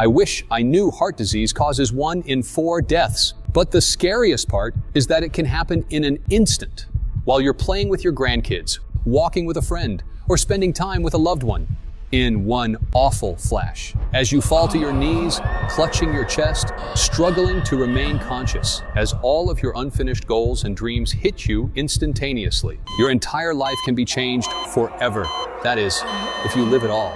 I wish I knew heart disease causes 1 in 4 deaths. But the scariest part is that it can happen in an instant, while you're playing with your grandkids, walking with a friend, or spending time with a loved one. In one awful flash, as you fall to your knees, clutching your chest, struggling to remain conscious, as all of your unfinished goals and dreams hit you instantaneously. Your entire life can be changed forever. That is, if you live at all.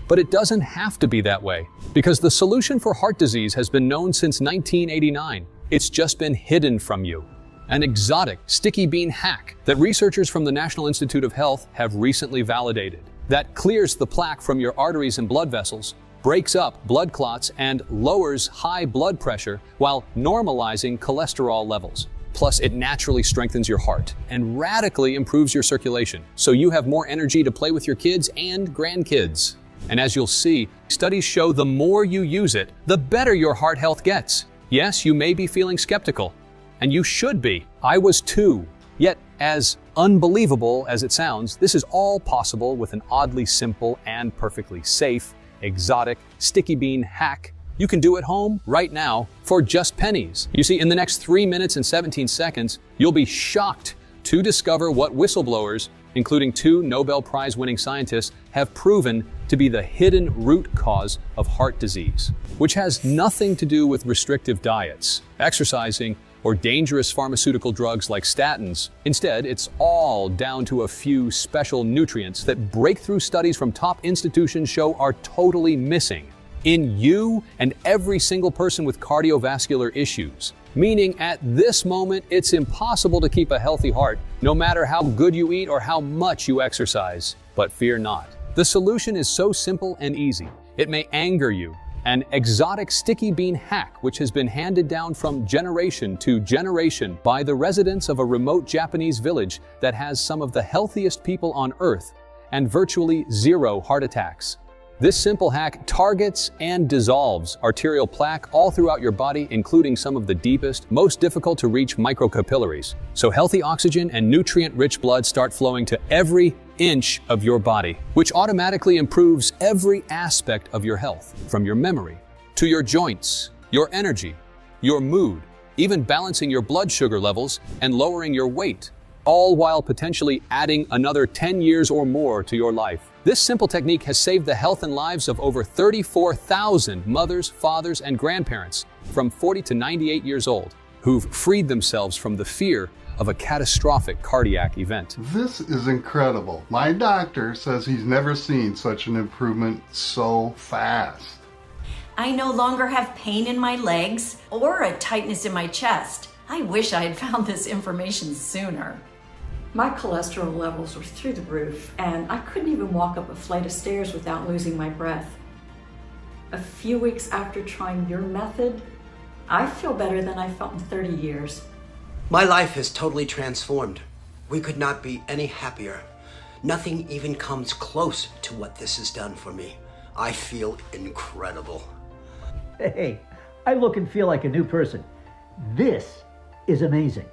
But it doesn't have to be that way, because the solution for heart disease has been known since 1989. It's just been hidden from you. An exotic sticky bean hack that researchers from the National Institute of Health have recently validated. That clears the plaque from your arteries and blood vessels, breaks up blood clots, and lowers high blood pressure while normalizing cholesterol levels. Plus, it naturally strengthens your heart and radically improves your circulation, so you have more energy to play with your kids and grandkids. And as you'll see, studies show the more you use it, the better your heart health gets. Yes, you may be feeling skeptical, and you should be. I was too. Yet, as unbelievable as it sounds, this is all possible with an oddly simple and perfectly safe, exotic, sticky bean hack you can do at home right now for just pennies. You see, in the next 3 minutes and 17 seconds, you'll be shocked to discover what whistleblowers, including 2 Nobel Prize-winning scientists, have proven to be the hidden root cause of heart disease, which has nothing to do with restrictive diets, exercising, or dangerous pharmaceutical drugs like statins. Instead, it's all down to a few special nutrients that breakthrough studies from top institutions show are totally missing in you and every single person with cardiovascular issues. Meaning at this moment, it's impossible to keep a healthy heart, no matter how good you eat or how much you exercise. But fear not. The solution is so simple and easy. It may anger you. An exotic sticky bean hack which has been handed down from generation to generation by the residents of a remote Japanese village that has some of the healthiest people on Earth and virtually 0 heart attacks. This simple hack targets and dissolves arterial plaque all throughout your body, including some of the deepest, most difficult to reach microcapillaries. So healthy oxygen and nutrient-rich blood start flowing to every inch of your body, which automatically improves every aspect of your health, from your memory to your joints, your energy, your mood, even balancing your blood sugar levels and lowering your weight, all while potentially adding another 10 years or more to your life. This simple technique has saved the health and lives of over 34,000 mothers, fathers, and grandparents from 40 to 98 years old who've freed themselves from the fear of a catastrophic cardiac event. This is incredible. My doctor says he's never seen such an improvement so fast. I no longer have pain in my legs or a tightness in my chest. I wish I had found this information sooner. My cholesterol levels were through the roof, and I couldn't even walk up a flight of stairs without losing my breath. A few weeks after trying your method, I feel better than I felt in 30 years. My life has totally transformed. We could not be any happier. Nothing even comes close to what this has done for me. I feel incredible. Hey, I look and feel like a new person. This is amazing.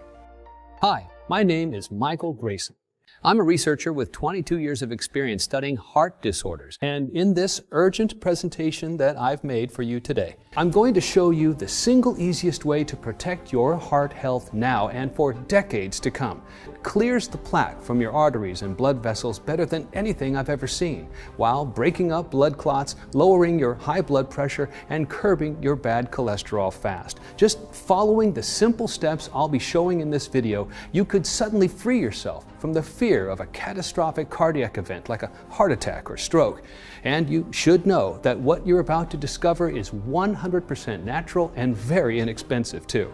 Hi, my name is Michael Grayson. I'm a researcher with 22 years of experience studying heart disorders. And in this urgent presentation that I've made for you today, I'm going to show you the single easiest way to protect your heart health now and for decades to come. It clears the plaque from your arteries and blood vessels better than anything I've ever seen, while breaking up blood clots, lowering your high blood pressure, and curbing your bad cholesterol fast. Just following the simple steps I'll be showing in this video, you could suddenly free yourself from the fear of a catastrophic cardiac event like a heart attack or stroke. And you should know that what you're about to discover is 100% natural and very inexpensive too.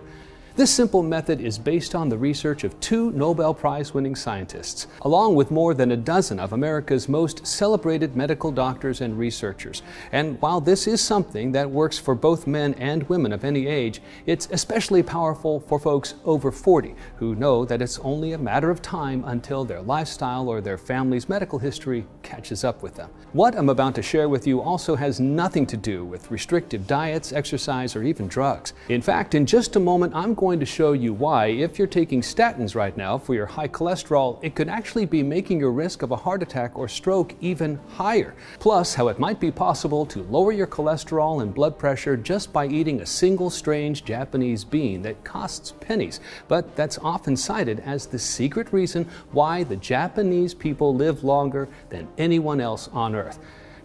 This simple method is based on the research of 2 Nobel Prize-winning scientists, along with more than a dozen of America's most celebrated medical doctors and researchers. And while this is something that works for both men and women of any age, it's especially powerful for folks over 40 who know that it's only a matter of time until their lifestyle or their family's medical history catches up with them. What I'm about to share with you also has nothing to do with restrictive diets, exercise, or even drugs. In fact, in just a moment, I'm going to show you why, if you're taking statins right now for your high cholesterol, it could actually be making your risk of a heart attack or stroke even higher. Plus, how it might be possible to lower your cholesterol and blood pressure just by eating a single strange Japanese bean that costs pennies, but that's often cited as the secret reason why the Japanese people live longer than anyone else on Earth.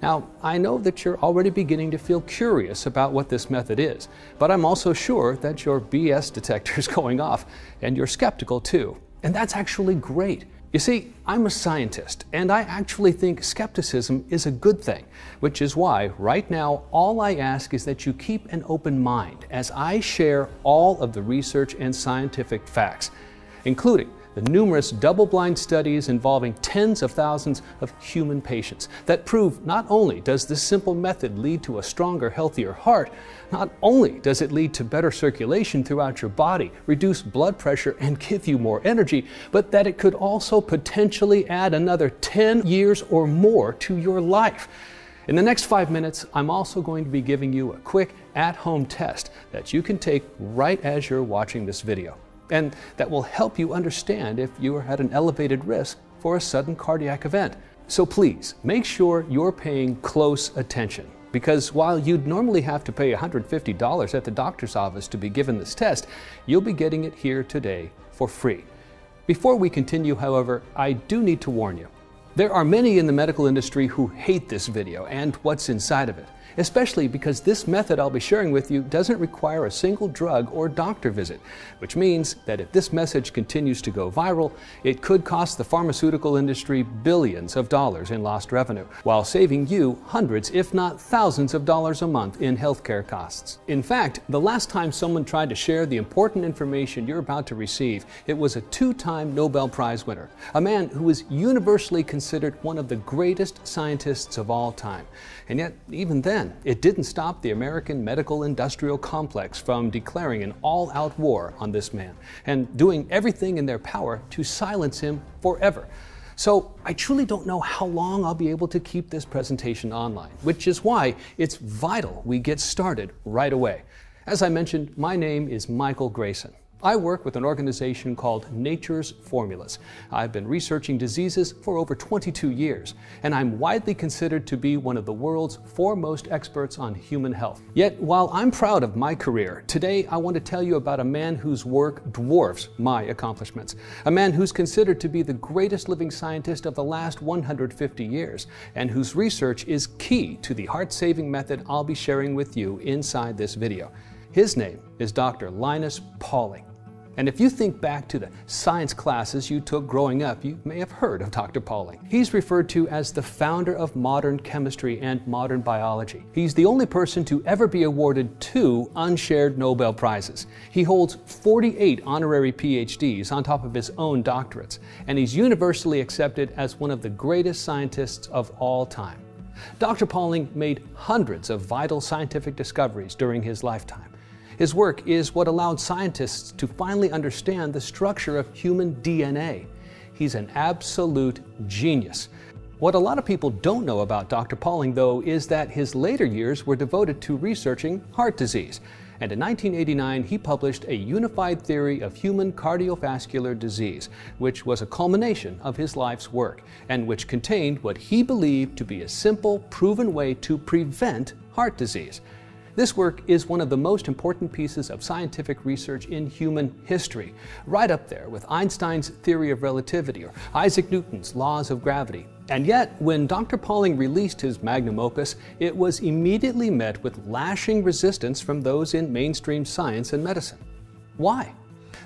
Now, I know that you're already beginning to feel curious about what this method is, but I'm also sure that your BS detector is going off, and you're skeptical too. And that's actually great. You see, I'm a scientist, and I actually think skepticism is a good thing, which is why right now all I ask is that you keep an open mind as I share all of the research and scientific facts, including the numerous double-blind studies involving tens of thousands of human patients that prove not only does this simple method lead to a stronger, healthier heart, not only does it lead to better circulation throughout your body, reduce blood pressure, and give you more energy, but that it could also potentially add another 10 years or more to your life. In the next 5 minutes, I'm also going to be giving you a quick at-home test that you can take right as you're watching this video, and that will help you understand if you are at an elevated risk for a sudden cardiac event. So please, make sure you're paying close attention, because while you'd normally have to pay $150 at the doctor's office to be given this test, you'll be getting it here today for free. Before we continue, however, I do need to warn you. There are many in the medical industry who hate this video and what's inside of it, especially because this method I'll be sharing with you doesn't require a single drug or doctor visit, which means that if this message continues to go viral, it could cost the pharmaceutical industry billions of dollars in lost revenue, while saving you hundreds, if not thousands of dollars a month in healthcare costs. In fact, the last time someone tried to share the important information you're about to receive, it was a 2-time Nobel Prize winner, a man who is universally considered one of the greatest scientists of all time. And yet, even then, it didn't stop the American medical industrial complex from declaring an all-out war on this man and doing everything in their power to silence him forever. So I truly don't know how long I'll be able to keep this presentation online, which is why it's vital we get started right away. As I mentioned, my name is Michael Grayson. I work with an organization called Nature's Formulas. I've been researching diseases for over 22 years, and I'm widely considered to be one of the world's foremost experts on human health. Yet, while I'm proud of my career, today I want to tell you about a man whose work dwarfs my accomplishments, a man who's considered to be the greatest living scientist of the last 150 years, and whose research is key to the heart-saving method I'll be sharing with you inside this video. His name is Dr. Linus Pauling. And if you think back to the science classes you took growing up, you may have heard of Dr. Pauling. He's referred to as the founder of modern chemistry and modern biology. He's the only person to ever be awarded 2 unshared Nobel Prizes. He holds 48 honorary PhDs on top of his own doctorates, and he's universally accepted as one of the greatest scientists of all time. Dr. Pauling made hundreds of vital scientific discoveries during his lifetime. His work is what allowed scientists to finally understand the structure of human DNA. He's an absolute genius. What a lot of people don't know about Dr. Pauling, though, is that his later years were devoted to researching heart disease. And in 1989, he published a unified theory of human cardiovascular disease, which was a culmination of his life's work, and which contained what he believed to be a simple, proven way to prevent heart disease. This work is one of the most important pieces of scientific research in human history, right up there with Einstein's theory of relativity or Isaac Newton's laws of gravity. And yet, when Dr. Pauling released his magnum opus, it was immediately met with lashing resistance from those in mainstream science and medicine. Why?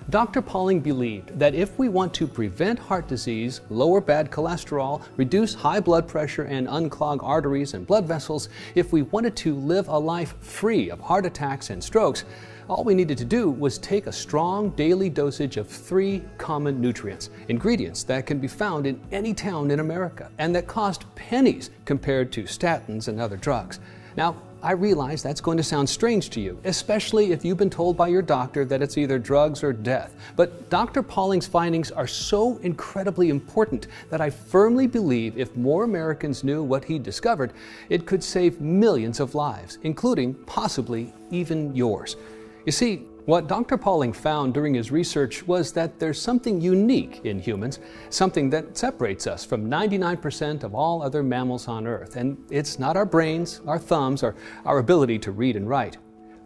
Dr. Pauling believed that if we want to prevent heart disease, lower bad cholesterol, reduce high blood pressure and unclog arteries and blood vessels, if we wanted to live a life free of heart attacks and strokes, all we needed to do was take a strong daily dosage of 3 common nutrients, ingredients that can be found in any town in America and that cost pennies compared to statins and other drugs. Now, I realize that's going to sound strange to you, especially if you've been told by your doctor that it's either drugs or death. But Dr. Pauling's findings are so incredibly important that I firmly believe if more Americans knew what he discovered, it could save millions of lives, including possibly even yours. You see, What Dr. Pauling found during his research was that there's something unique in humans, something that separates us from 99% of all other mammals on Earth. And it's not our brains, our thumbs, or our ability to read and write.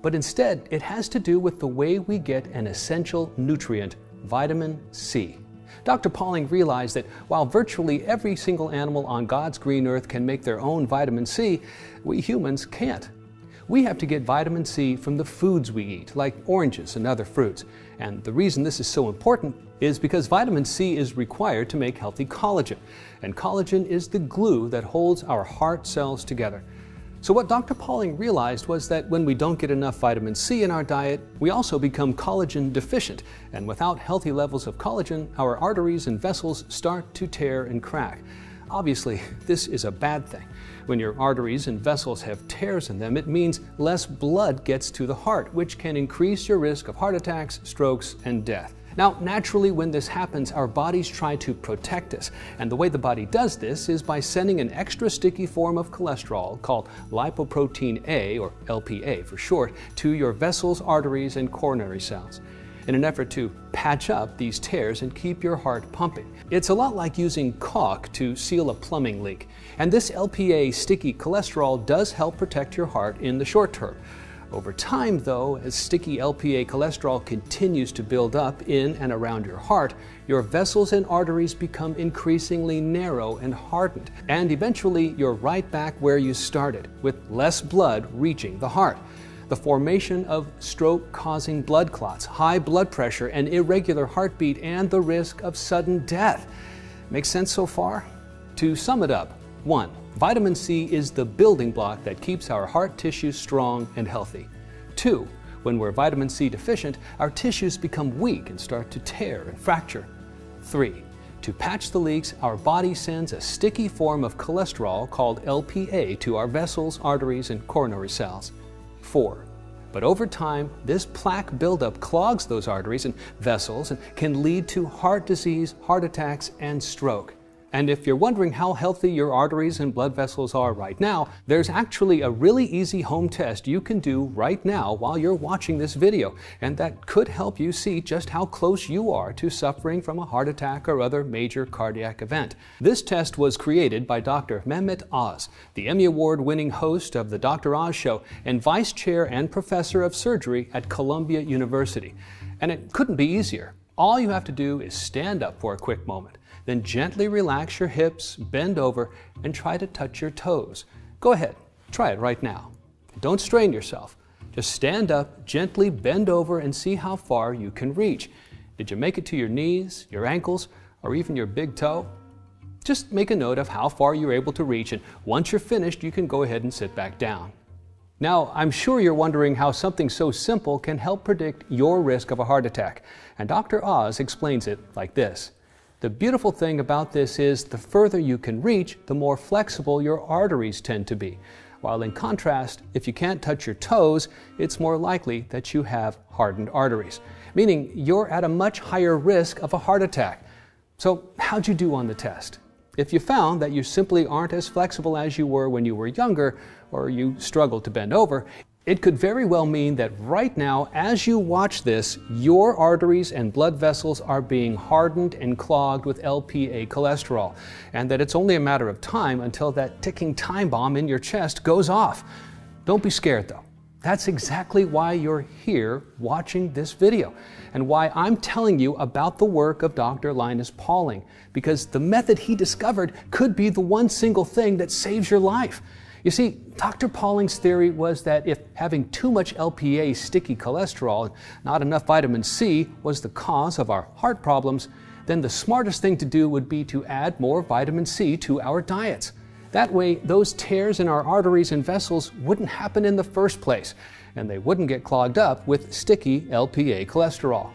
But instead, it has to do with the way we get an essential nutrient, vitamin C. Dr. Pauling realized that while virtually every single animal on God's green earth can make their own vitamin C, we humans can't. We have to get vitamin C from the foods we eat, like oranges and other fruits. And the reason this is so important is because vitamin C is required to make healthy collagen. And collagen is the glue that holds our heart cells together. So what Dr. Pauling realized was that when we don't get enough vitamin C in our diet, we also become collagen deficient. And without healthy levels of collagen, our arteries and vessels start to tear and crack. Obviously, this is a bad thing. When your arteries and vessels have tears in them, it means less blood gets to the heart, which can increase your risk of heart attacks, strokes, and death. Now, naturally, when this happens, our bodies try to protect us. And the way the body does this is by sending an extra sticky form of cholesterol called lipoprotein A, or LPA for short, to your vessels, arteries, and coronary cells, in an effort to patch up these tears and keep your heart pumping. It's a lot like using caulk to seal a plumbing leak. And this LPA sticky cholesterol does help protect your heart in the short term. Over time, though, as sticky LPA cholesterol continues to build up in and around your heart, your vessels and arteries become increasingly narrow and hardened. And eventually, you're right back where you started, with less blood reaching the heart. The formation of stroke-causing blood clots, high blood pressure, and irregular heartbeat, and the risk of sudden death. Make sense so far? To sum it up, 1. Vitamin C is the building block that keeps our heart tissue strong and healthy. 2. When we're vitamin C deficient, our tissues become weak and start to tear and fracture. 3. To patch the leaks, our body sends a sticky form of cholesterol called LPA to our vessels, arteries, and coronary cells. 4. But over time, this plaque buildup clogs those arteries and vessels and can lead to heart disease, heart attacks, and stroke. And if you're wondering how healthy your arteries and blood vessels are right now, there's actually a really easy home test you can do right now while you're watching this video, and that could help you see just how close you are to suffering from a heart attack or other major cardiac event. This test was created by Dr. Mehmet Oz, the Emmy Award-winning host of The Dr. Oz Show and Vice Chair and Professor of Surgery at Columbia University. And it couldn't be easier. All you have to do is stand up for a quick moment. Then gently relax your hips, bend over, and try to touch your toes. Go ahead, try it right now. Don't strain yourself. Just stand up, gently bend over, and see how far you can reach. Did you make it to your knees, your ankles, or even your big toe? Just make a note of how far you're able to reach, and once you're finished, you can go ahead and sit back down. Now, I'm sure you're wondering how something so simple can help predict your risk of a heart attack, and Dr. Oz explains it like this. The beautiful thing about this is the further you can reach, the more flexible your arteries tend to be. While in contrast, if you can't touch your toes, it's more likely that you have hardened arteries, meaning you're at a much higher risk of a heart attack. So how'd you do on the test? If you found that you simply aren't as flexible as you were when you were younger, or you struggled to bend over, it could very well mean that right now, as you watch this, your arteries and blood vessels are being hardened and clogged with LPA cholesterol, and that it's only a matter of time until that ticking time bomb in your chest goes off. Don't be scared though. That's exactly why you're here watching this video, and why I'm telling you about the work of Dr. Linus Pauling, because the method he discovered could be the one single thing that saves your life. You see, Dr. Pauling's theory was that if having too much LPA sticky cholesterol and not enough vitamin C was the cause of our heart problems, then the smartest thing to do would be to add more vitamin C to our diets. That way, those tears in our arteries and vessels wouldn't happen in the first place, and they wouldn't get clogged up with sticky LPA cholesterol.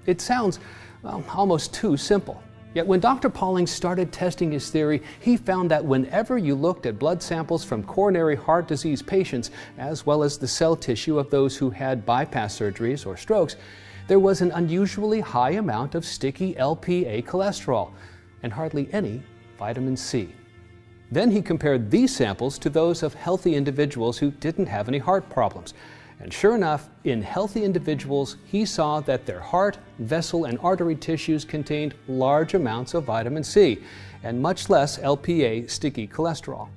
It sounds, well, almost too simple. Yet when Dr. Pauling started testing his theory, he found that whenever you looked at blood samples from coronary heart disease patients, as well as the cell tissue of those who had bypass surgeries or strokes, there was an unusually high amount of sticky LPA cholesterol, and hardly any vitamin C. Then he compared these samples to those of healthy individuals who didn't have any heart problems. And sure enough, in healthy individuals, he saw that their heart, vessel, and artery tissues contained large amounts of vitamin C and much less LPA sticky cholesterol.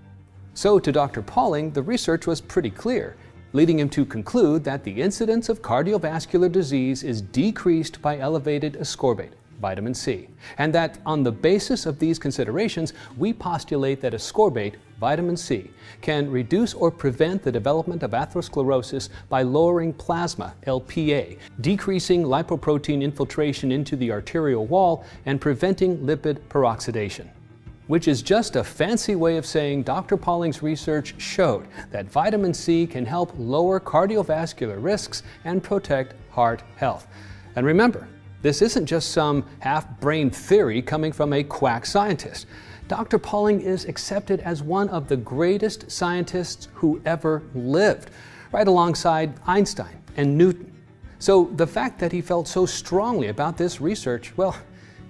So to Dr. Pauling, the research was pretty clear, leading him to conclude that the incidence of cardiovascular disease is decreased by elevated ascorbate, vitamin C, and that on the basis of these considerations, we postulate that ascorbate, vitamin C, can reduce or prevent the development of atherosclerosis by lowering plasma, LPA, decreasing lipoprotein infiltration into the arterial wall, and preventing lipid peroxidation. Which is just a fancy way of saying Dr. Pauling's research showed that vitamin C can help lower cardiovascular risks and protect heart health. And remember, this isn't just some half-brained theory coming from a quack scientist. Dr. Pauling is accepted as one of the greatest scientists who ever lived, right alongside Einstein and Newton. So the fact that he felt so strongly about this research, well,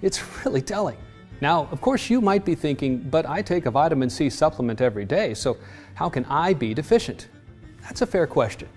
it's really telling. Now, of course, you might be thinking, but I take a vitamin C supplement every day, so how can I be deficient? That's a fair question.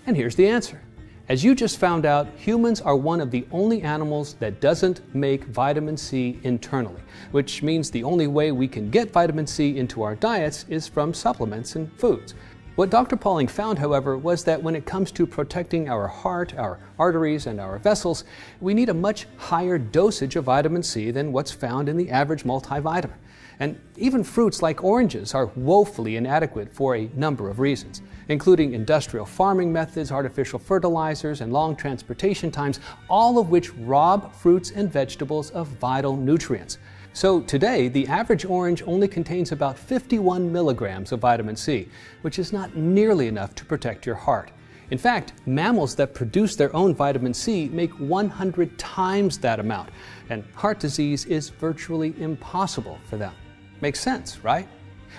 And here's the answer. As you just found out, humans are one of the only animals that doesn't make vitamin C internally, which means the only way we can get vitamin C into our diets is from supplements and foods. What Dr. Pauling found, however, was that when it comes to protecting our heart, our arteries, and our vessels, we need a much higher dosage of vitamin C than what's found in the average multivitamin. And even fruits like oranges are woefully inadequate for a number of reasons, including industrial farming methods, artificial fertilizers, and long transportation times, all of which rob fruits and vegetables of vital nutrients. So today, the average orange only contains about 51 milligrams of vitamin C, which is not nearly enough to protect your heart. In fact, mammals that produce their own vitamin C make 100 times that amount, and heart disease is virtually impossible for them. Makes sense, right?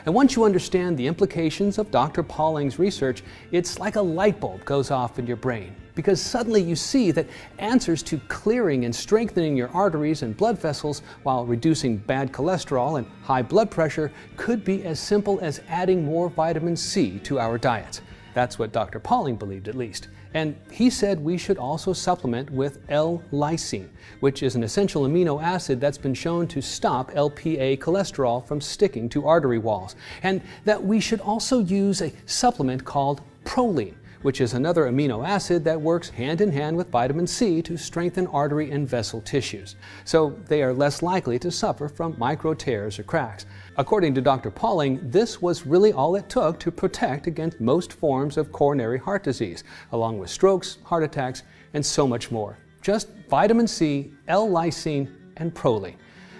And once you understand the implications of Dr. Pauling's research, it's like a light bulb goes off in your brain, because suddenly you see that answers to clearing and strengthening your arteries and blood vessels while reducing bad cholesterol and high blood pressure could be as simple as adding more vitamin C to our diets. That's what Dr. Pauling believed, at least. And he said we should also supplement with L-lysine, which is an essential amino acid that's been shown to stop LPA cholesterol from sticking to artery walls. And that we should also use a supplement called proline, which is another amino acid that works hand in hand with vitamin C to strengthen artery and vessel tissues. So they are less likely to suffer from micro tears or cracks. According to Dr. Pauling, this was really all it took to protect against most forms of coronary heart disease, along with strokes, heart attacks, and so much more. Just vitamin C, L-lysine, and proline.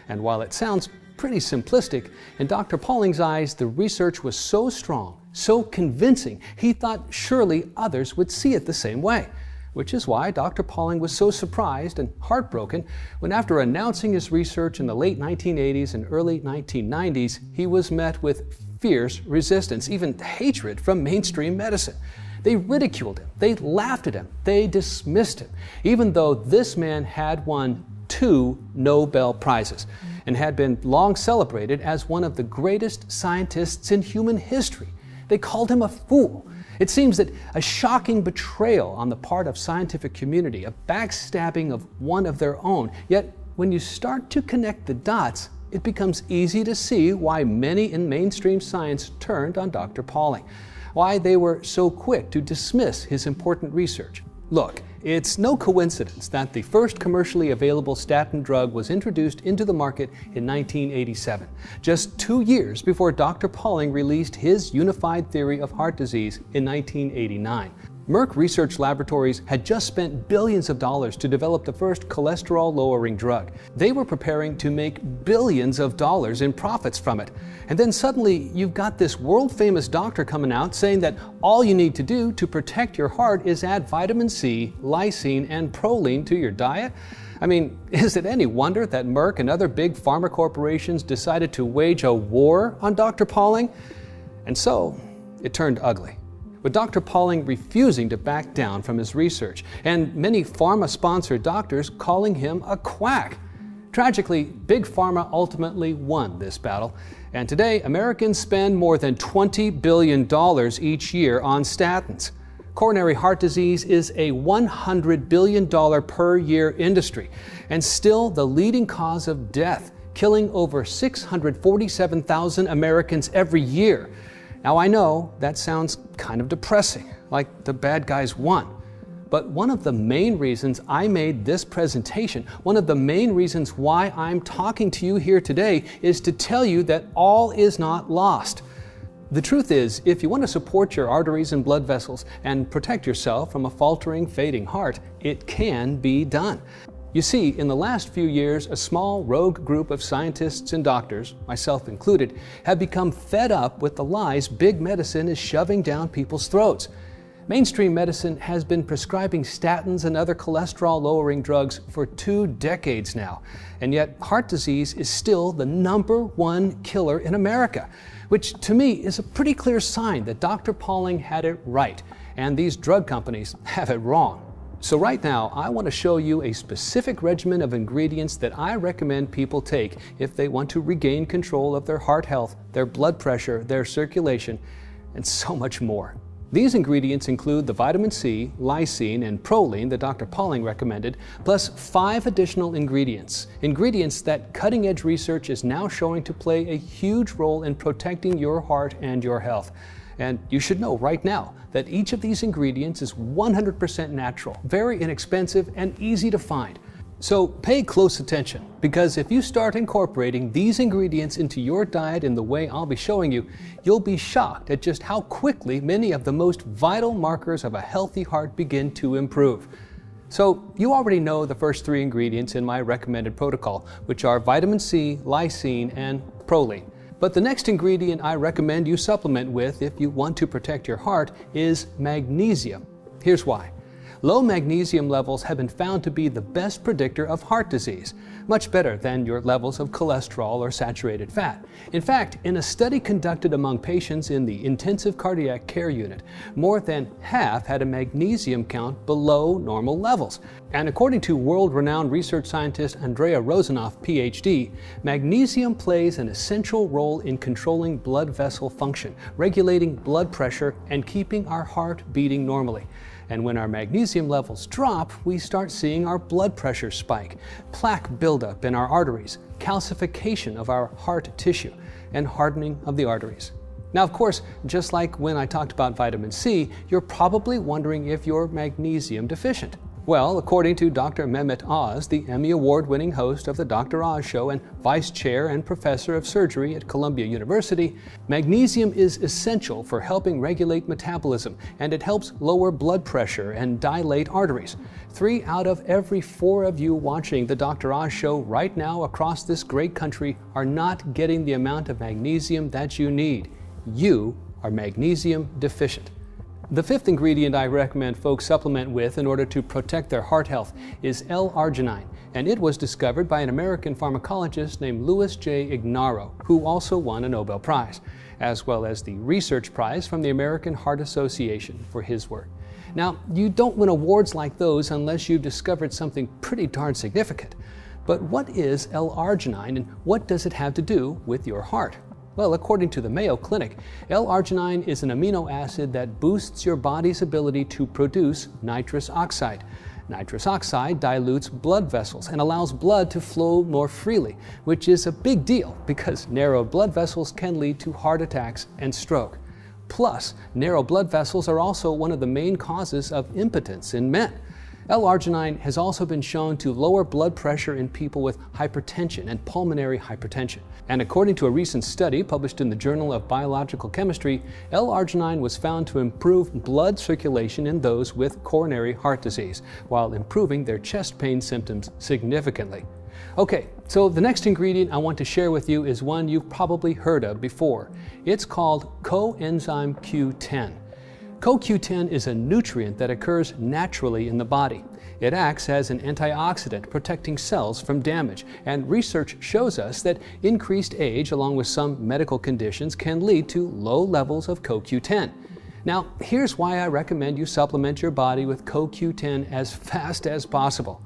And while it sounds pretty simplistic, in Dr. Pauling's eyes, the research was so strong, so convincing, he thought surely others would see it the same way. Which is why Dr. Pauling was so surprised and heartbroken when, after announcing his research in the late 1980s and early 1990s, he was met with fierce resistance, even hatred from mainstream medicine. They ridiculed him, they laughed at him, they dismissed him, even though this man had won 2 Nobel Prizes and had been long celebrated as one of the greatest scientists in human history. They called him a fool. It seems that a shocking betrayal on the part of scientific community, a backstabbing of one of their own. Yet when you start to connect the dots, it becomes easy to see why many in mainstream science turned on Dr. Pauling, why they were so quick to dismiss his important research. Look, it's no coincidence that the first commercially available statin drug was introduced into the market in 1987, just 2 years before Dr. Pauling released his unified theory of heart disease in 1989. Merck Research Laboratories had just spent billions of dollars to develop the first cholesterol-lowering drug. They were preparing to make billions of dollars in profits from it. And then suddenly you've got this world-famous doctor coming out saying that all you need to do to protect your heart is add vitamin C, lysine, and proline to your diet? I mean, is it any wonder that Merck and other big pharma corporations decided to wage a war on Dr. Pauling? And so, it turned ugly, with Dr. Pauling refusing to back down from his research, and many pharma-sponsored doctors calling him a quack. Tragically, Big Pharma ultimately won this battle, and today Americans spend more than $20 billion each year on statins. Coronary heart disease is a $100 billion per year industry and still the leading cause of death, killing over 647,000 Americans every year. Now I know that sounds kind of depressing, like the bad guys won. But one of the main reasons I made this presentation, one of the main reasons why I'm talking to you here today, is to tell you that all is not lost. The truth is, if you want to support your arteries and blood vessels and protect yourself from a faltering, fading heart, it can be done. You see, in the last few years, a small rogue group of scientists and doctors, myself included, have become fed up with the lies big medicine is shoving down people's throats. Mainstream medicine has been prescribing statins and other cholesterol-lowering drugs for 2 decades now, and yet heart disease is still the #1 killer in America, which to me is a pretty clear sign that Dr. Pauling had it right, and these drug companies have it wrong. So right now, I want to show you a specific regimen of ingredients that I recommend people take if they want to regain control of their heart health, their blood pressure, their circulation, and so much more. These ingredients include the vitamin C, lysine, and proline that Dr. Pauling recommended, plus 5 additional ingredients. Ingredients that cutting-edge research is now showing to play a huge role in protecting your heart and your health. And you should know right now that each of these ingredients is 100% natural, very inexpensive, and easy to find. So pay close attention, because if you start incorporating these ingredients into your diet in the way I'll be showing you, you'll be shocked at just how quickly many of the most vital markers of a healthy heart begin to improve. So you already know the first 3 ingredients in my recommended protocol, which are vitamin C, lysine, and proline. But the next ingredient I recommend you supplement with if you want to protect your heart is magnesium. Here's why. Low magnesium levels have been found to be the best predictor of heart disease, much better than your levels of cholesterol or saturated fat. In fact, in a study conducted among patients in the intensive cardiac care unit, more than half had a magnesium count below normal levels. And according to world-renowned research scientist Andrea Rosanoff, PhD, magnesium plays an essential role in controlling blood vessel function, regulating blood pressure, and keeping our heart beating normally. And when our magnesium levels drop, we start seeing our blood pressure spike, plaque buildup in our arteries, calcification of our heart tissue, and hardening of the arteries. Now, of course, just like when I talked about vitamin C, you're probably wondering if you're magnesium deficient. Well, according to Dr. Mehmet Oz, the Emmy Award-winning host of the Dr. Oz Show and Vice Chair and Professor of Surgery at Columbia University, magnesium is essential for helping regulate metabolism, and it helps lower blood pressure and dilate arteries. 3 out of every 4 of you watching the Dr. Oz Show right now across this great country are not getting the amount of magnesium that you need. You are magnesium deficient. The 5th ingredient I recommend folks supplement with in order to protect their heart health is L-arginine, and it was discovered by an American pharmacologist named Louis J. Ignarro, who also won a Nobel Prize, as well as the Research Prize from the American Heart Association for his work. Now, you don't win awards like those unless you've discovered something pretty darn significant. But what is L-arginine, and what does it have to do with your heart? Well, according to the Mayo Clinic, L-arginine is an amino acid that boosts your body's ability to produce nitrous oxide. Nitrous oxide dilutes blood vessels and allows blood to flow more freely, which is a big deal because narrow blood vessels can lead to heart attacks and stroke. Plus, narrow blood vessels are also one of the main causes of impotence in men. L-arginine has also been shown to lower blood pressure in people with hypertension and pulmonary hypertension. And according to a recent study published in the Journal of Biological Chemistry, L-arginine was found to improve blood circulation in those with coronary heart disease, while improving their chest pain symptoms significantly. Okay, so the next ingredient I want to share with you is one you've probably heard of before. It's called coenzyme Q10. CoQ10 is a nutrient that occurs naturally in the body. It acts as an antioxidant, protecting cells from damage, and research shows us that increased age, along with some medical conditions, can lead to low levels of CoQ10. Now, here's why I recommend you supplement your body with CoQ10 as fast as possible.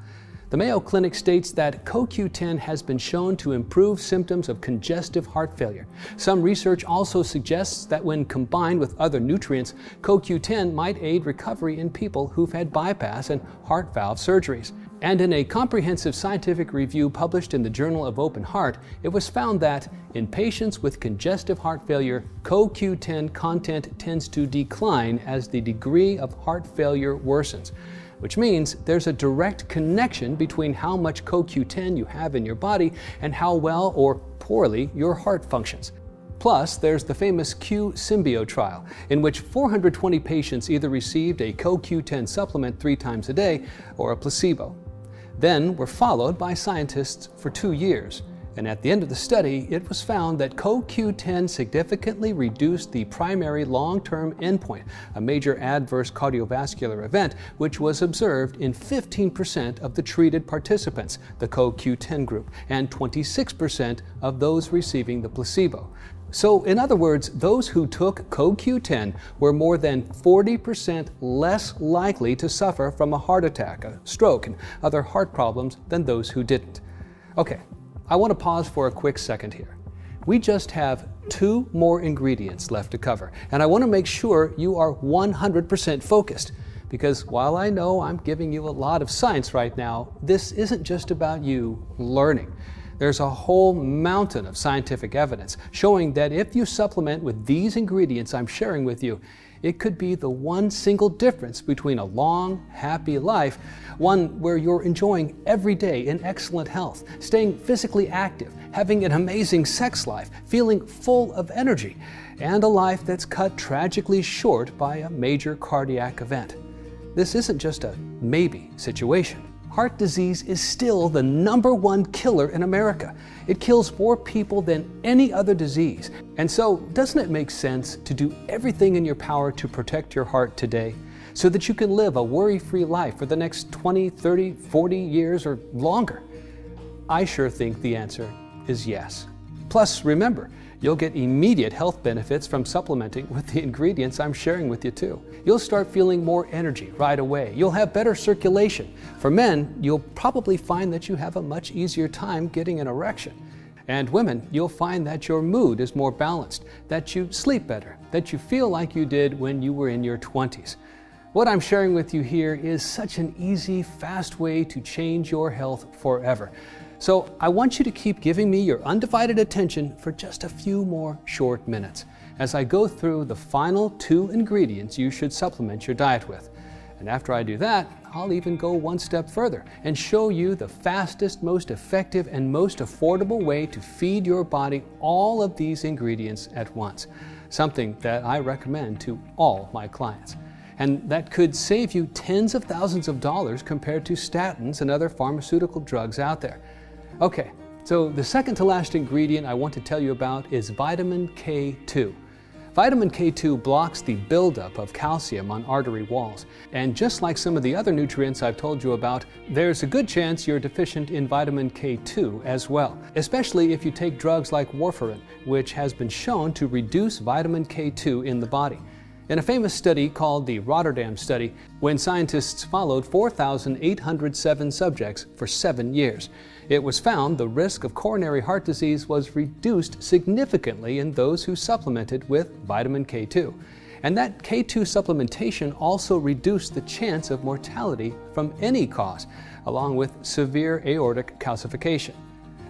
The Mayo Clinic states that CoQ10 has been shown to improve symptoms of congestive heart failure. Some research also suggests that when combined with other nutrients, CoQ10 might aid recovery in people who've had bypass and heart valve surgeries. And in a comprehensive scientific review published in the Journal of Open Heart, it was found that in patients with congestive heart failure, CoQ10 content tends to decline as the degree of heart failure worsens, which means there's a direct connection between how much CoQ10 you have in your body and how well or poorly your heart functions. Plus, there's the famous Q-Symbio trial, in which 420 patients either received a CoQ10 supplement 3 times a day or a placebo. Then were followed by scientists for 2 years. And at the end of the study, it was found that CoQ10 significantly reduced the primary long-term endpoint, a major adverse cardiovascular event, which was observed in 15% of the treated participants, the CoQ10 group, and 26% of those receiving the placebo. So, in other words, those who took CoQ10 were more than 40% less likely to suffer from a heart attack, a stroke, and other heart problems than those who didn't. Okay. I want to pause for a quick second here. We just have 2 more ingredients left to cover, and I want to make sure you are 100% focused, because while I know I'm giving you a lot of science right now, this isn't just about you learning. There's a whole mountain of scientific evidence showing that if you supplement with these ingredients I'm sharing with you, it could be the one single difference between a long, happy life, one where you're enjoying every day in excellent health, staying physically active, having an amazing sex life, feeling full of energy, and a life that's cut tragically short by a major cardiac event. This isn't just a maybe situation. Heart disease is still the #1 killer in America. It kills more people than any other disease. And so, doesn't it make sense to do everything in your power to protect your heart today, so that you can live a worry-free life for the next 20, 30, 40 years or longer? I sure think the answer is yes. Plus, remember, you'll get immediate health benefits from supplementing with the ingredients I'm sharing with you too. You'll start feeling more energy right away. You'll have better circulation. For men, you'll probably find that you have a much easier time getting an erection. And women, you'll find that your mood is more balanced, that you sleep better, that you feel like you did when you were in your 20s. What I'm sharing with you here is such an easy, fast way to change your health forever. So I want you to keep giving me your undivided attention for just a few more short minutes as I go through the final 2 ingredients you should supplement your diet with. And after I do that, I'll even go one step further and show you the fastest, most effective, and most affordable way to feed your body all of these ingredients at once, something that I recommend to all my clients. And that could save you tens of thousands of dollars compared to statins and other pharmaceutical drugs out there. Okay, so the second to last ingredient I want to tell you about is vitamin K2. Vitamin K2 blocks the buildup of calcium on artery walls. And just like some of the other nutrients I've told you about, there's a good chance you're deficient in vitamin K2 as well, especially if you take drugs like warfarin, which has been shown to reduce vitamin K2 in the body. In a famous study called the Rotterdam Study, when scientists followed 4,807 subjects for 7 years, it was found the risk of coronary heart disease was reduced significantly in those who supplemented with vitamin K2. And that K2 supplementation also reduced the chance of mortality from any cause, along with severe aortic calcification.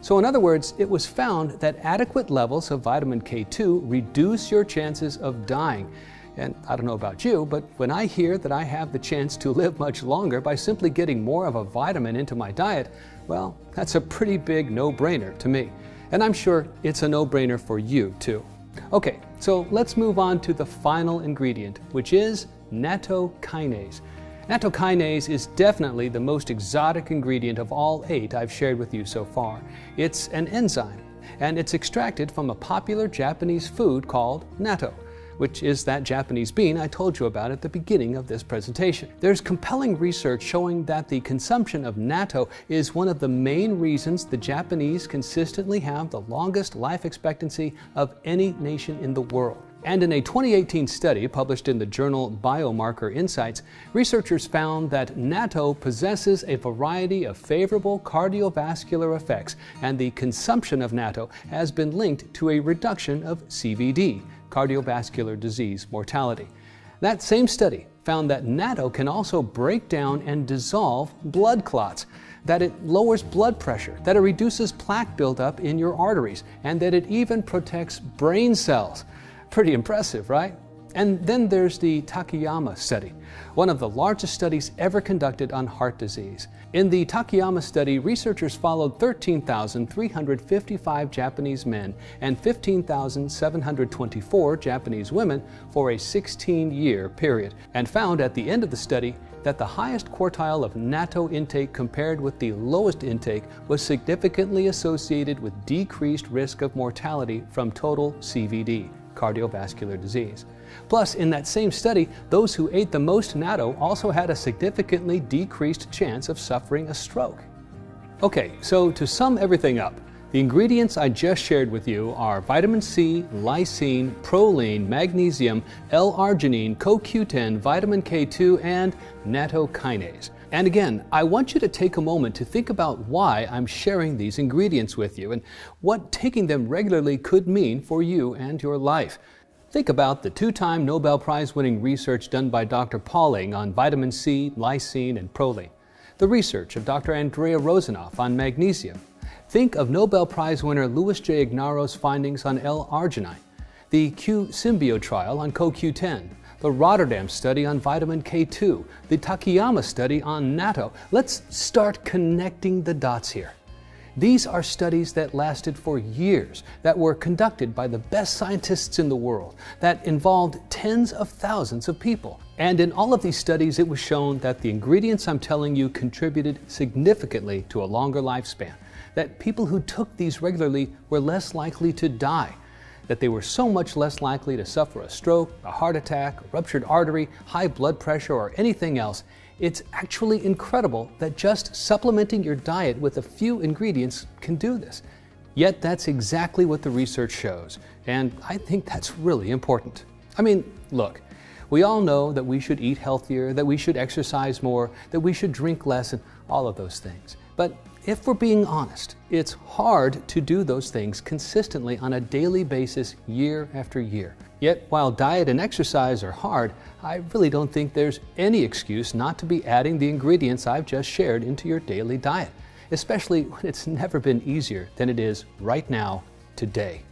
So in other words, it was found that adequate levels of vitamin K2 reduce your chances of dying. And I don't know about you, but when I hear that I have the chance to live much longer by simply getting more of a vitamin into my diet, well, that's a pretty big no-brainer to me. And I'm sure it's a no-brainer for you too. Okay, so let's move on to the final ingredient, which is nattokinase. Nattokinase is definitely the most exotic ingredient of all 8 I've shared with you so far. It's an enzyme, and it's extracted from a popular Japanese food called natto, which is that Japanese bean I told you about at the beginning of this presentation. There's compelling research showing that the consumption of natto is one of the main reasons the Japanese consistently have the longest life expectancy of any nation in the world. And in a 2018 study published in the journal Biomarker Insights, researchers found that natto possesses a variety of favorable cardiovascular effects, and the consumption of natto has been linked to a reduction of CVD, cardiovascular disease mortality. That same study found that natto can also break down and dissolve blood clots, that it lowers blood pressure, that it reduces plaque buildup in your arteries, and that it even protects brain cells. Pretty impressive, right? And then there's the Takayama study, one of the largest studies ever conducted on heart disease. In the Takayama study, researchers followed 13,355 Japanese men and 15,724 Japanese women for a 16-year period, and found at the end of the study that the highest quartile of natto intake compared with the lowest intake was significantly associated with decreased risk of mortality from total CVD, cardiovascular disease. Plus, in that same study, those who ate the most natto also had a significantly decreased chance of suffering a stroke. Okay, so to sum everything up, the ingredients I just shared with you are vitamin C, lysine, proline, magnesium, L-arginine, CoQ10, vitamin K2, and nattokinase. And again, I want you to take a moment to think about why I'm sharing these ingredients with you and what taking them regularly could mean for you and your life. Think about the two-time Nobel Prize-winning research done by Dr. Pauling on vitamin C, lysine, and proline. The research of Dr. Andrea Rosanoff on magnesium. Think of Nobel Prize winner Louis J. Ignaro's findings on L-arginine. The Q-Symbio trial on CoQ10. The Rotterdam study on vitamin K2, the Takayama study on natto. Let's start connecting the dots here. These are studies that lasted for years, that were conducted by the best scientists in the world, that involved tens of thousands of people. And in all of these studies, it was shown that the ingredients I'm telling you contributed significantly to a longer lifespan, that people who took these regularly were less likely to die, that they were so much less likely to suffer a stroke, a heart attack, a ruptured artery, high blood pressure, or anything else. It's actually incredible that just supplementing your diet with a few ingredients can do this. Yet that's exactly what the research shows, and I think that's really important. I mean, look, we all know that we should eat healthier, that we should exercise more, that we should drink less, and all of those things. But if we're being honest, it's hard to do those things consistently on a daily basis year after year. Yet, while diet and exercise are hard, I really don't think there's any excuse not to be adding the ingredients I've just shared into your daily diet, especially when it's never been easier than it is right now, today.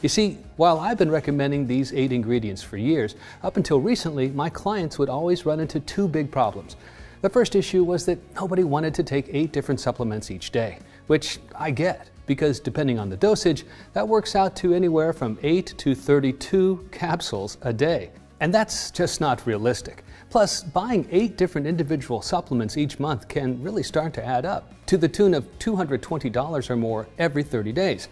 You see, while I've been recommending these 8 ingredients for years, up until recently, my clients would always run into 2 big problems. The first issue was that nobody wanted to take 8 different supplements each day, which I get, because depending on the dosage, that works out to anywhere from 8 to 32 capsules a day. And that's just not realistic. Plus, buying 8 different individual supplements each month can really start to add up, to the tune of $220 or more every 30 days,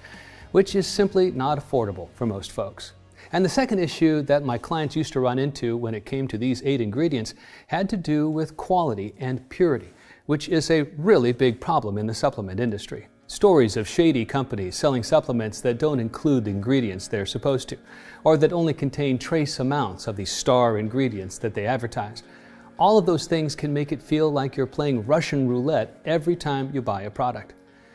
which is simply not affordable for most folks. And the second issue that my clients used to run into when it came to these 8 ingredients had to do with quality and purity, which is a really big problem in the supplement industry. Stories of shady companies selling supplements that don't include the ingredients they're supposed to, or that only contain trace amounts of the star ingredients that they advertise. All of those things can make it feel like you're playing Russian roulette every time you buy a product,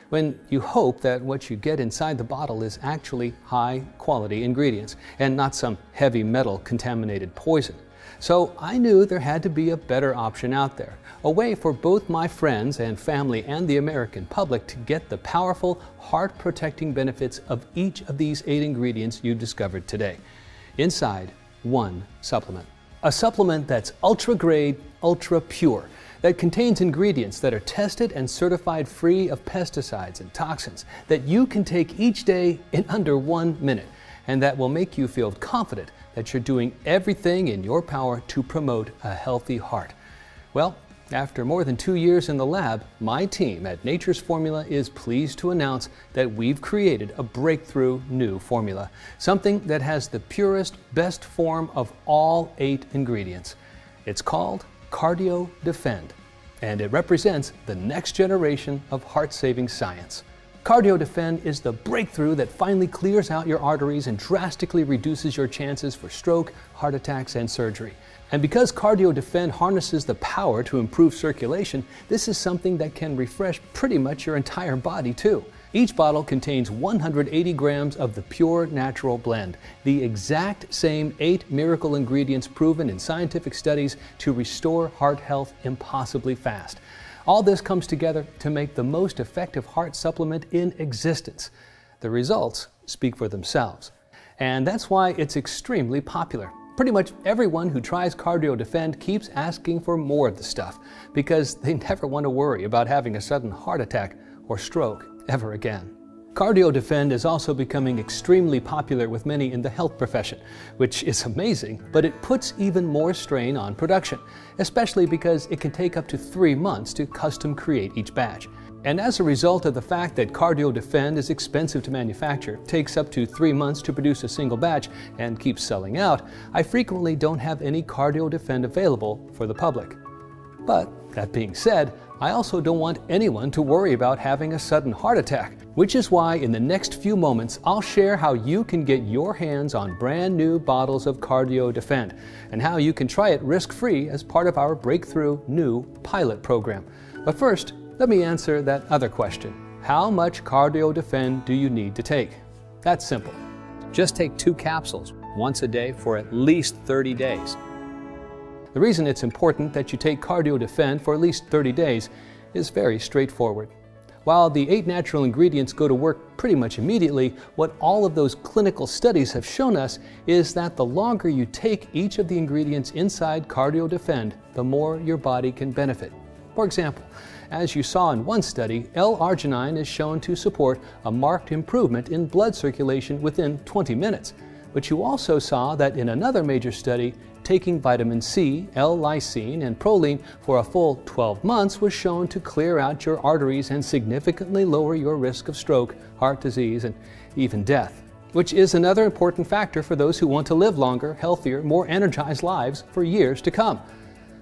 when you hope that what you get inside the bottle is actually high-quality ingredients and not some heavy metal contaminated poison. So I knew there had to be a better option out there, a way for both my friends and family and the American public to get the powerful, heart-protecting benefits of each of these 8 ingredients you discovered today, inside one supplement. A supplement that's ultra-grade, ultra-pure, that contains ingredients that are tested and certified free of pesticides and toxins, that you can take each day in under 1 minute, and that will make you feel confident that you're doing everything in your power to promote a healthy heart. Well, after more than 2 years in the lab, my team at Nature's Formula is pleased to announce that we've created a breakthrough new formula, something that has the purest, best form of all 8 ingredients. It's called CardioDefend, and it represents the next generation of heart-saving science. CardioDefend is the breakthrough that finally clears out your arteries and drastically reduces your chances for stroke, heart attacks, and surgery. And because CardioDefend harnesses the power to improve circulation, this is something that can refresh pretty much your entire body too. Each bottle contains 180 grams of the pure natural blend, the exact same 8 miracle ingredients proven in scientific studies to restore heart health impossibly fast. All this comes together to make the most effective heart supplement in existence. The results speak for themselves. And that's why it's extremely popular. Pretty much everyone who tries CardioDefend keeps asking for more of the stuff because they never want to worry about having a sudden heart attack or stroke ever again. CardioDefend is also becoming extremely popular with many in the health profession, which is amazing, but it puts even more strain on production, especially because it can take up to 3 months to custom create each batch. And as a result of the fact that CardioDefend is expensive to manufacture, takes up to 3 months to produce a single batch, and keeps selling out, I frequently don't have any CardioDefend available for the public. But that being said, I also don't want anyone to worry about having a sudden heart attack, which is why in the next few moments I'll share how you can get your hands on brand new bottles of CardioDefend and how you can try it risk-free as part of our breakthrough new pilot program. But first, let me answer that other question. How much CardioDefend do you need to take? That's simple. Just take 2 capsules once a day for at least 30 days. The reason it's important that you take CardioDefend for at least 30 days is very straightforward. While the 8 natural ingredients go to work pretty much immediately, what all of those clinical studies have shown us is that the longer you take each of the ingredients inside CardioDefend, the more your body can benefit. For example, as you saw in one study, L-arginine is shown to support a marked improvement in blood circulation within 20 minutes. But you also saw that in another major study, taking vitamin C, L-lysine, and proline for a full 12 months was shown to clear out your arteries and significantly lower your risk of stroke, heart disease, and even death, which is another important factor for those who want to live longer, healthier, more energized lives for years to come.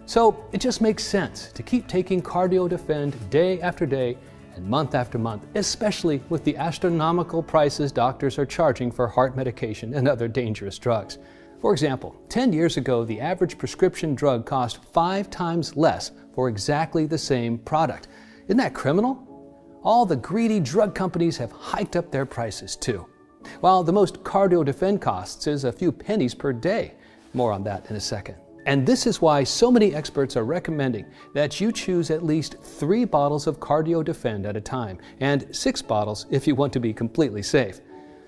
So it just makes sense to keep taking CardioDefend day after day and month after month, especially with the astronomical prices doctors are charging for heart medication and other dangerous drugs. For example, 10 years ago, the average prescription drug cost 5 times less for exactly the same product. Isn't that criminal? All the greedy drug companies have hiked up their prices too. While the most CardioDefend costs is a few pennies per day. More on that in a second. And this is why so many experts are recommending that you choose at least 3 bottles of CardioDefend at a time, and 6 bottles if you want to be completely safe.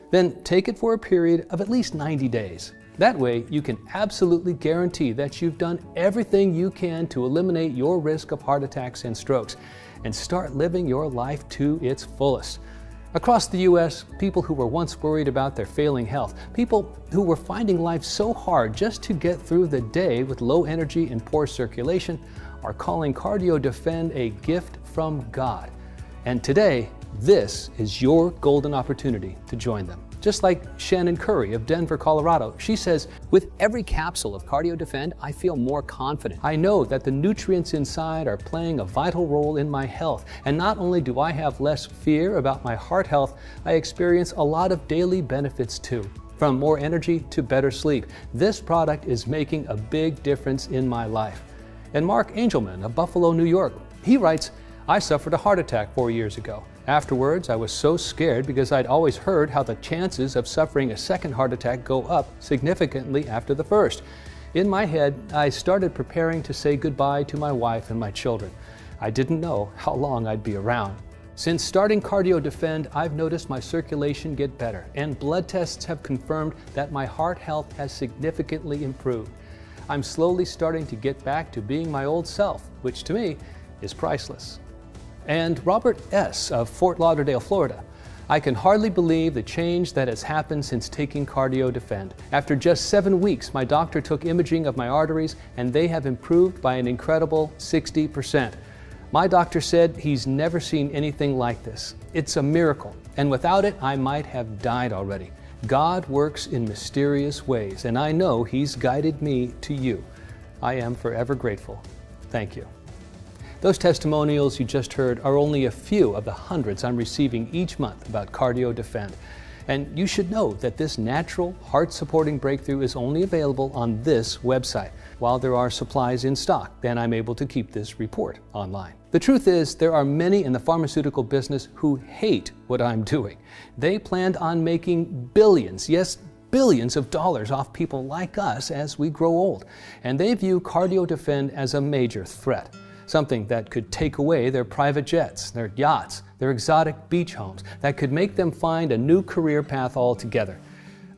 Then take it for a period of at least 90 days. That way, you can absolutely guarantee that you've done everything you can to eliminate your risk of heart attacks and strokes, and start living your life to its fullest. Across the U.S., people who were once worried about their failing health, people who were finding life so hard just to get through the day with low energy and poor circulation, are calling CardioDefend a gift from God. And today, this is your golden opportunity to join them. Just like Shannon Curry of Denver, Colorado, she says, "With every capsule of CardioDefend, I feel more confident. I know that the nutrients inside are playing a vital role in my health. And not only do I have less fear about my heart health, I experience a lot of daily benefits too. From more energy to better sleep. This product is making a big difference in my life." And Mark Angelman of Buffalo, New York, he writes, "I suffered a heart attack 4 years ago. Afterwards, I was so scared because I'd always heard how the chances of suffering a second heart attack go up significantly after the first. In my head, I started preparing to say goodbye to my wife and my children. I didn't know how long I'd be around. Since starting CardioDefend, I've noticed my circulation get better, and blood tests have confirmed that my heart health has significantly improved. I'm slowly starting to get back to being my old self, which to me is priceless." And Robert S. of Fort Lauderdale, Florida, "I can hardly believe the change that has happened since taking CardioDefend. After just 7 weeks, my doctor took imaging of my arteries and they have improved by an incredible 60%. My doctor said he's never seen anything like this. It's a miracle, and without it, I might have died already. God works in mysterious ways, and I know He's guided me to you. I am forever grateful. Thank you." Those testimonials you just heard are only a few of the hundreds I'm receiving each month about CardioDefend. And you should know that this natural, heart-supporting breakthrough is only available on this website. While there are supplies in stock, then I'm able to keep this report online. The truth is, there are many in the pharmaceutical business who hate what I'm doing. They planned on making billions, yes, billions of dollars off people like us as we grow old. And they view CardioDefend as a major threat. Something that could take away their private jets, their yachts, their exotic beach homes, that could make them find a new career path altogether.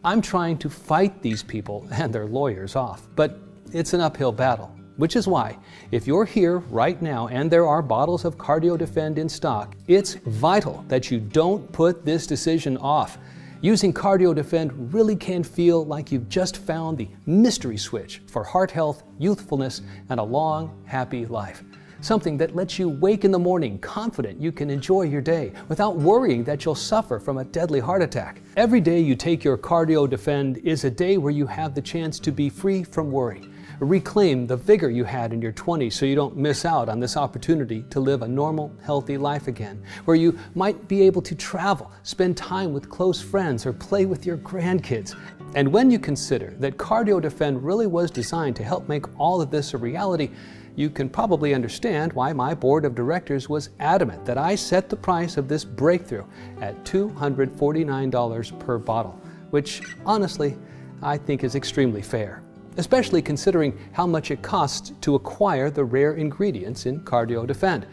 I'm trying to fight these people and their lawyers off, but it's an uphill battle, which is why, if you're here right now and there are bottles of CardioDefend in stock, it's vital that you don't put this decision off. Using CardioDefend really can feel like you've just found the mystery switch for heart health, youthfulness, and a long, happy life. Something that lets you wake in the morning confident you can enjoy your day without worrying that you'll suffer from a deadly heart attack. Every day you take your CardioDefend is a day where you have the chance to be free from worry. Reclaim the vigor you had in your 20s so you don't miss out on this opportunity to live a normal, healthy life again, where you might be able to travel, spend time with close friends, or play with your grandkids. And when you consider that CardioDefend really was designed to help make all of this a reality, you can probably understand why my board of directors was adamant that I set the price of this breakthrough at $249 per bottle, which honestly I think is extremely fair, especially considering how much it costs to acquire the rare ingredients in CardioDefend.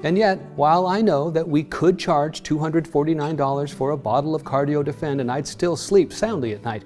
And yet, while I know that we could charge $249 for a bottle of CardioDefend and I'd still sleep soundly at night,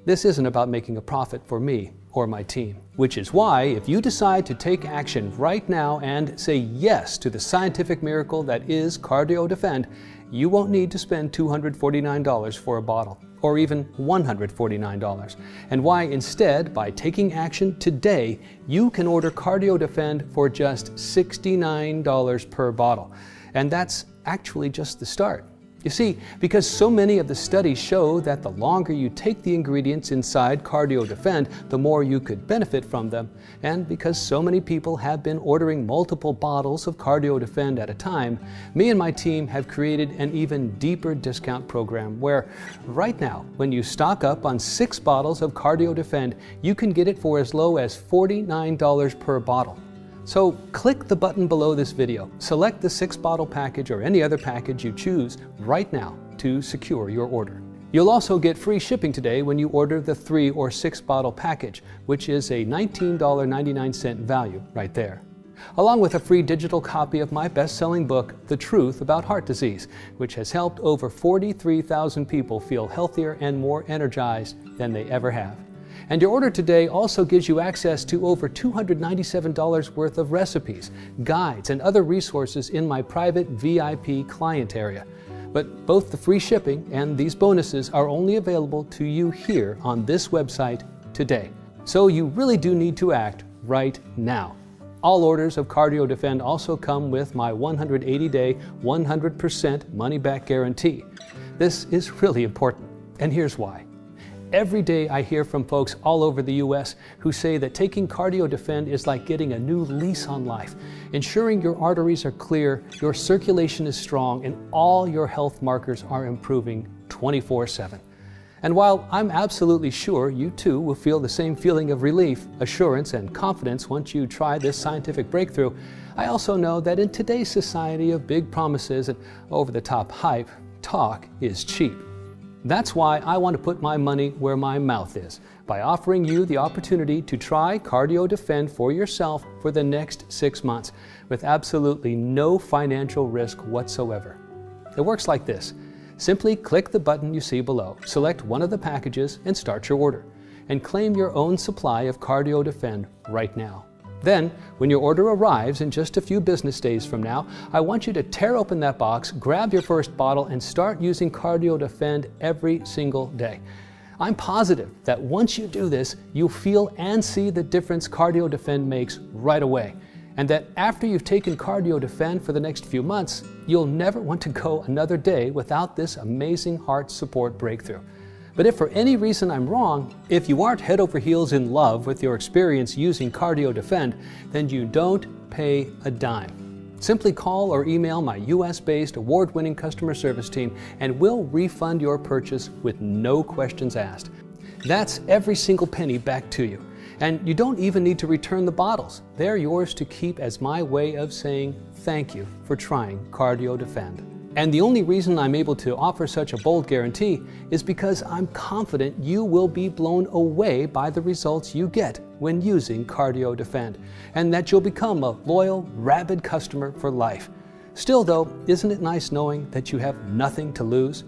this isn't about making a profit for me or my team. Which is why, if you decide to take action right now and say yes to the scientific miracle that is CardioDefend, you won't need to spend $249 for a bottle, or even $149. And why instead, by taking action today, you can order CardioDefend for just $69 per bottle. And that's actually just the start. You see, because so many of the studies show that the longer you take the ingredients inside CardioDefend, the more you could benefit from them, and because so many people have been ordering multiple bottles of CardioDefend at a time, me and my team have created an even deeper discount program where, right now, when you stock up on 6 bottles of CardioDefend, you can get it for as low as $49 per bottle. So click the button below this video, select the 6-bottle package or any other package you choose right now to secure your order. You'll also get free shipping today when you order the 3 or 6-bottle package, which is a $19.99 value right there, along with a free digital copy of my best-selling book, The Truth About Heart Disease, which has helped over 43,000 people feel healthier and more energized than they ever have. And your order today also gives you access to over $297 worth of recipes, guides, and other resources in my private VIP client area. But both the free shipping and these bonuses are only available to you here on this website today. So you really do need to act right now. All orders of CardioDefend also come with my 180-day, 100% money-back guarantee. This is really important, and here's why. Every day I hear from folks all over the U.S. who say that taking CardioDefend is like getting a new lease on life, ensuring your arteries are clear, your circulation is strong, and all your health markers are improving 24/7. And while I'm absolutely sure you too will feel the same feeling of relief, assurance, and confidence once you try this scientific breakthrough, I also know that in today's society of big promises and over-the-top hype, talk is cheap. That's why I want to put my money where my mouth is, by offering you the opportunity to try CardioDefend for yourself for the next 6 months, with absolutely no financial risk whatsoever. It works like this. Simply click the button you see below, select one of the packages, and start your order, and claim your own supply of CardioDefend right now. Then, when your order arrives in just a few business days from now, I want you to tear open that box, grab your first bottle, and start using CardioDefend every single day. I'm positive that once you do this, you'll feel and see the difference CardioDefend makes right away, and that after you've taken CardioDefend for the next few months, you'll never want to go another day without this amazing heart support breakthrough. But if for any reason I'm wrong, if you aren't head over heels in love with your experience using CardioDefend, then you don't pay a dime. Simply call or email my US-based award-winning customer service team and we'll refund your purchase with no questions asked. That's every single penny back to you. And you don't even need to return the bottles. They're yours to keep as my way of saying thank you for trying CardioDefend. And the only reason I'm able to offer such a bold guarantee is because I'm confident you will be blown away by the results you get when using CardioDefend, and that you'll become a loyal, rabid customer for life. Still though, isn't it nice knowing that you have nothing to lose?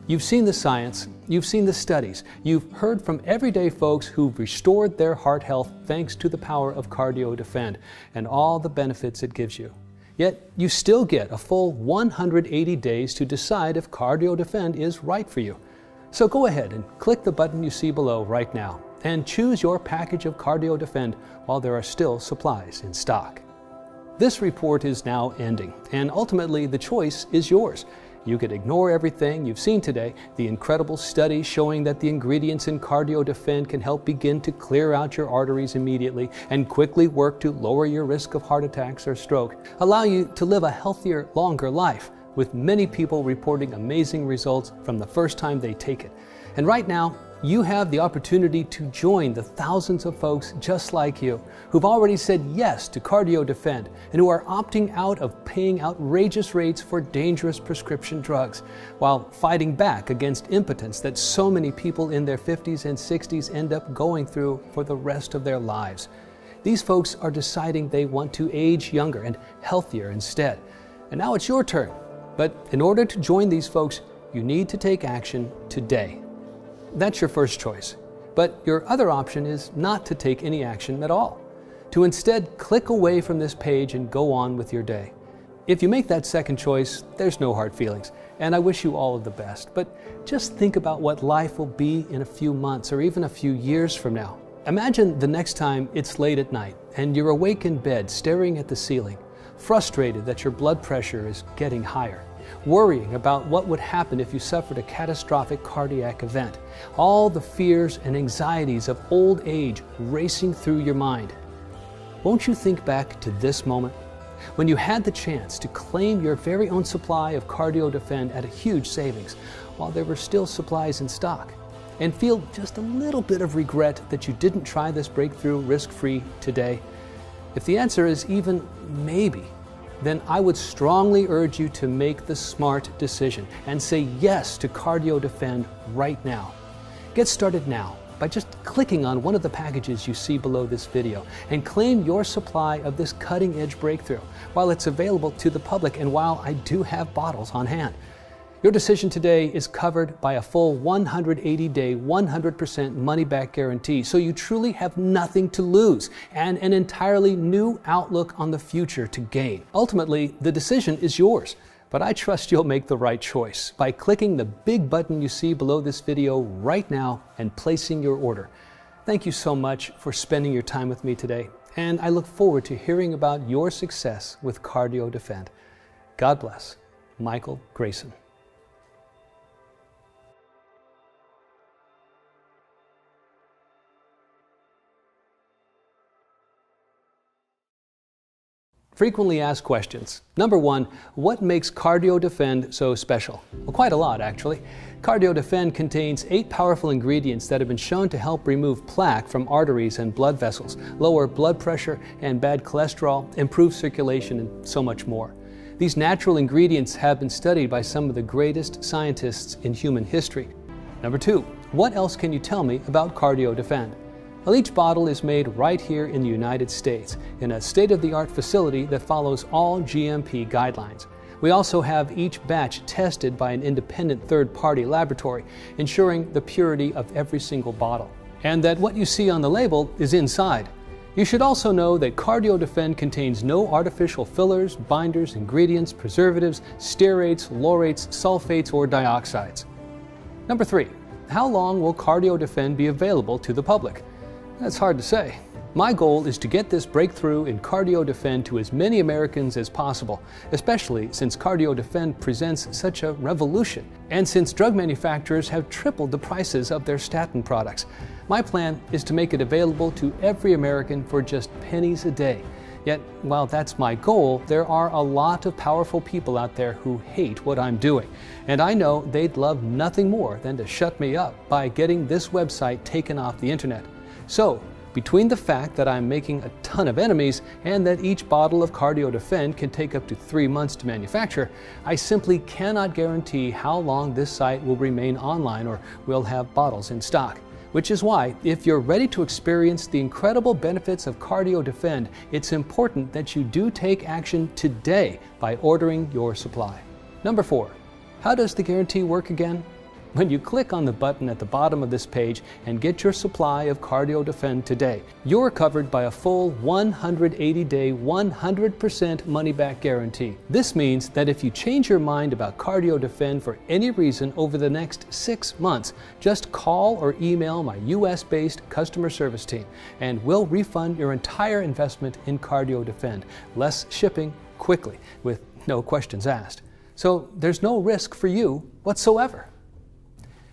You've seen the science, you've seen the studies, you've heard from everyday folks who've restored their heart health thanks to the power of CardioDefend and all the benefits it gives you. Yet you still get a full 180 days to decide if CardioDefend is right for you. So go ahead and click the button you see below right now and choose your package of CardioDefend while there are still supplies in stock. This report is now ending, and ultimately the choice is yours. You could ignore everything you've seen today, the incredible study showing that the ingredients in CardioDefend can help begin to clear out your arteries immediately and quickly work to lower your risk of heart attacks or stroke, allow you to live a healthier, longer life, with many people reporting amazing results from the first time they take it. And right now, you have the opportunity to join the thousands of folks just like you who've already said yes to CardioDefend and who are opting out of paying outrageous rates for dangerous prescription drugs while fighting back against impotence that so many people in their 50s and 60s end up going through for the rest of their lives. These folks are deciding they want to age younger and healthier instead. And now it's your turn. But in order to join these folks, you need to take action today. That's your first choice. But your other option is not to take any action at all, to instead click away from this page and go on with your day. If you make that second choice, there's no hard feelings, and I wish you all of the best. But just think about what life will be in a few months or even a few years from now. Imagine the next time it's late at night and you're awake in bed staring at the ceiling, frustrated that your blood pressure is getting higher, worrying about what would happen if you suffered a catastrophic cardiac event, all the fears and anxieties of old age racing through your mind. Won't you think back to this moment, when you had the chance to claim your very own supply of CardioDefend at a huge savings, while there were still supplies in stock, and feel just a little bit of regret that you didn't try this breakthrough risk-free today? If the answer is even maybe, then I would strongly urge you to make the smart decision and say yes to CardioDefend right now. Get started now by just clicking on one of the packages you see below this video and claim your supply of this cutting-edge breakthrough while it's available to the public and while I do have bottles on hand. Your decision today is covered by a full 180-day, 100% money-back guarantee, so you truly have nothing to lose and an entirely new outlook on the future to gain. Ultimately, the decision is yours, but I trust you'll make the right choice by clicking the big button you see below this video right now and placing your order. Thank you so much for spending your time with me today, and I look forward to hearing about your success with CardioDefend. God bless. Michael Grayson. Frequently asked questions. Number one, what makes CardioDefend so special? Well, quite a lot, actually. CardioDefend contains 8 powerful ingredients that have been shown to help remove plaque from arteries and blood vessels, lower blood pressure and bad cholesterol, improve circulation, and so much more. These natural ingredients have been studied by some of the greatest scientists in human history. Number two, what else can you tell me about CardioDefend? Well, each bottle is made right here in the United States in a state-of-the-art facility that follows all GMP guidelines. We also have each batch tested by an independent third-party laboratory, ensuring the purity of every single bottle, and that what you see on the label is inside. You should also know that CardioDefend contains no artificial fillers, binders, ingredients, preservatives, stearates, laurates, sulfates, or dioxides. Number 3, how long will CardioDefend be available to the public? That's hard to say. My goal is to get this breakthrough in CardioDefend to as many Americans as possible, especially since CardioDefend presents such a revolution, and since drug manufacturers have tripled the prices of their statin products. My plan is to make it available to every American for just pennies a day. Yet, while that's my goal, there are a lot of powerful people out there who hate what I'm doing. And I know they'd love nothing more than to shut me up by getting this website taken off the internet. So, between the fact that I'm making a ton of enemies and that each bottle of CardioDefend can take up to 3 months to manufacture, I simply cannot guarantee how long this site will remain online or will have bottles in stock. Which is why, if you're ready to experience the incredible benefits of CardioDefend, it's important that you do take action today by ordering your supply. Number 4. How does the guarantee work again? When you click on the button at the bottom of this page and get your supply of CardioDefend today, you're covered by a full 180-day, 100% money-back guarantee. This means that if you change your mind about CardioDefend for any reason over the next 6 months, just call or email my US-based customer service team, and we'll refund your entire investment in CardioDefend, less shipping, quickly, with no questions asked. So there's no risk for you whatsoever.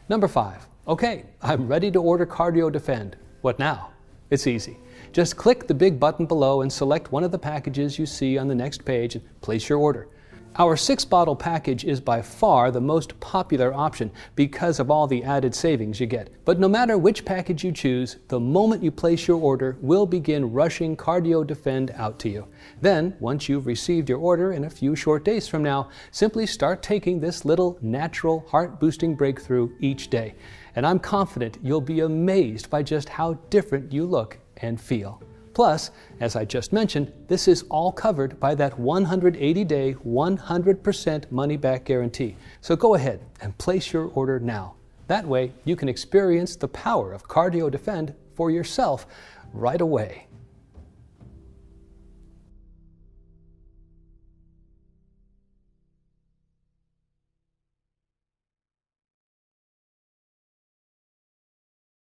Number 5. Okay, I'm ready to order CardioDefend. What now? It's easy. Just click the big button below and select one of the packages you see on the next page and place your order. Our 6-bottle package is by far the most popular option because of all the added savings you get. But no matter which package you choose, the moment you place your order, we'll begin rushing CardioDefend out to you. Then, once you've received your order in a few short days from now, simply start taking this little natural heart-boosting breakthrough each day. And I'm confident you'll be amazed by just how different you look and feel. Plus, as I just mentioned, this is all covered by that 180-day, 100% money-back guarantee. So go ahead and place your order now. That way, you can experience the power of CardioDefend for yourself right away.